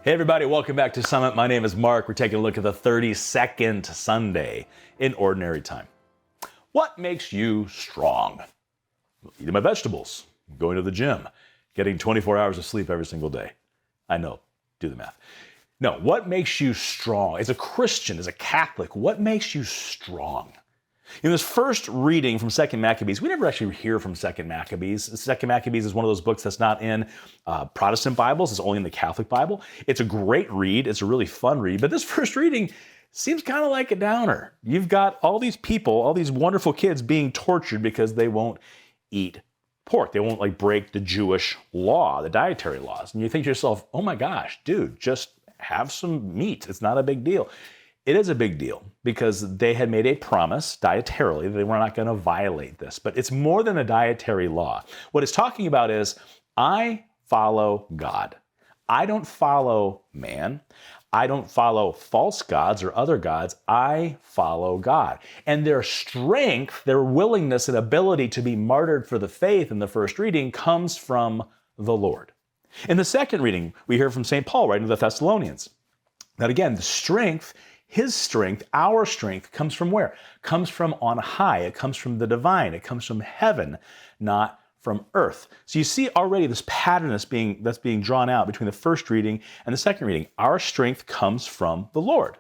Hey everybody, welcome back to Summit. My name is Mark. We're taking a look at the 32nd Sunday in Ordinary Time. What makes you strong? Eating my vegetables, going to the gym, getting 24 hours of sleep every single day. I know, do the math. No, what makes you strong? As a Christian, as a Catholic, what makes you strong? In this first reading from 2nd Maccabees, we never actually hear from 2nd Maccabees. 2nd Maccabees is one of those books that's not in Protestant Bibles. It's only in the Catholic Bible. It's a great read. It's a really fun read. But this first reading seems kind of like a downer. You've got all these people, all these wonderful kids being tortured because they won't eat pork. They won't break the Jewish law, the dietary laws. And you think to yourself, oh my gosh, dude, just have some meat. It's not a big deal. It is a big deal because they had made a promise dietarily that they were not going to violate this. But it's more than a dietary law. What it's talking about is, I follow God. I don't follow man. I don't follow false gods or other gods. I follow God. And their strength, their willingness and ability to be martyred for the faith in the first reading comes from the Lord. In the second reading, we hear from St. Paul writing to the Thessalonians. That again, the strength, his strength, our strength, comes from where? Comes from on high. It comes from the divine. It comes from heaven, not from earth. So you see already this pattern that's being drawn out between the first reading and the second reading. Our strength comes from the Lord.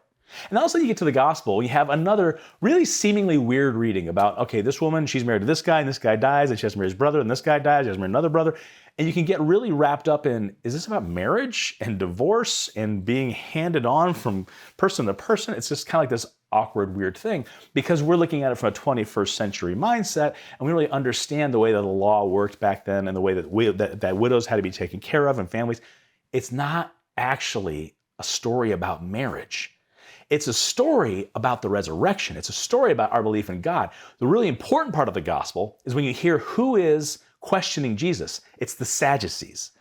And also you get to the gospel, you have another really seemingly weird reading about, okay, this woman, she's married to this guy, and this guy dies, and she has to marry his brother, and this guy dies, she has to marry another brother. And you can get really wrapped up in, is this about marriage and divorce and being handed on from person to person? It's just kind of like this awkward, weird thing because we're looking at it from a 21st century mindset, and we really understand the way that the law worked back then and the way that widows had to be taken care of and families. It's not actually a story about marriage. It's a story about the resurrection. It's a story about our belief in God. The really important part of the gospel is when you hear who is questioning Jesus. It's the Sadducees.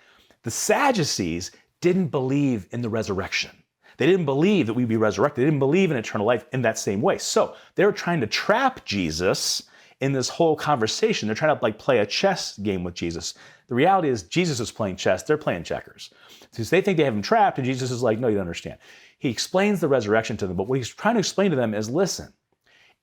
The Sadducees didn't believe in the resurrection. They didn't believe that we'd be resurrected. They didn't believe in eternal life in that same way. So they were trying to trap Jesus in this whole conversation. They're trying to play a chess game with Jesus. The reality is Jesus is playing chess. They're playing checkers. Because they think they have him trapped, and Jesus is like, no, you don't understand. He explains the resurrection to them, but what he's trying to explain to them is, listen,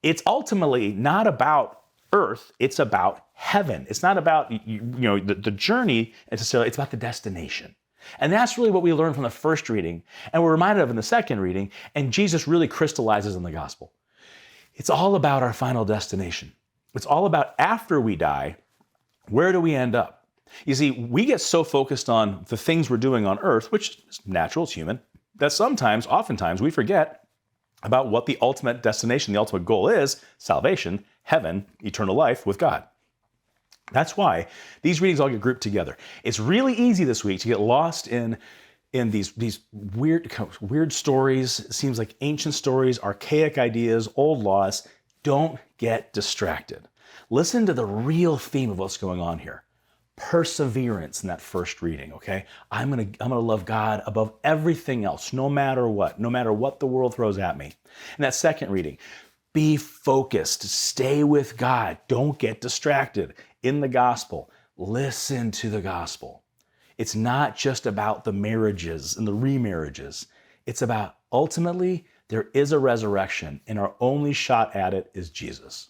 it's ultimately not about earth, it's about heaven. It's not about the journey necessarily, it's about the destination. And that's really what we learn from the first reading, and we're reminded of in the second reading, and Jesus really crystallizes in the gospel. It's all about our final destination. It's all about after we die, where do we end up? You see, we get so focused on the things we're doing on earth, which is natural, it's human, that oftentimes we forget about what the ultimate destination, the ultimate goal is: salvation, heaven, eternal life with God. That's why these readings all get grouped together. It's really easy this week to get lost in these weird stories. It seems like ancient stories, archaic ideas, old laws. Don't get distracted. Listen to the real theme of what's going on here. Perseverance in that first reading, okay? I'm gonna love God above everything else, no matter what the world throws at me. In that second reading, be focused, stay with God, don't get distracted. In the gospel, listen to the gospel. It's not just about the marriages and the remarriages. It's about, ultimately, there is a resurrection, and our only shot at it is Jesus.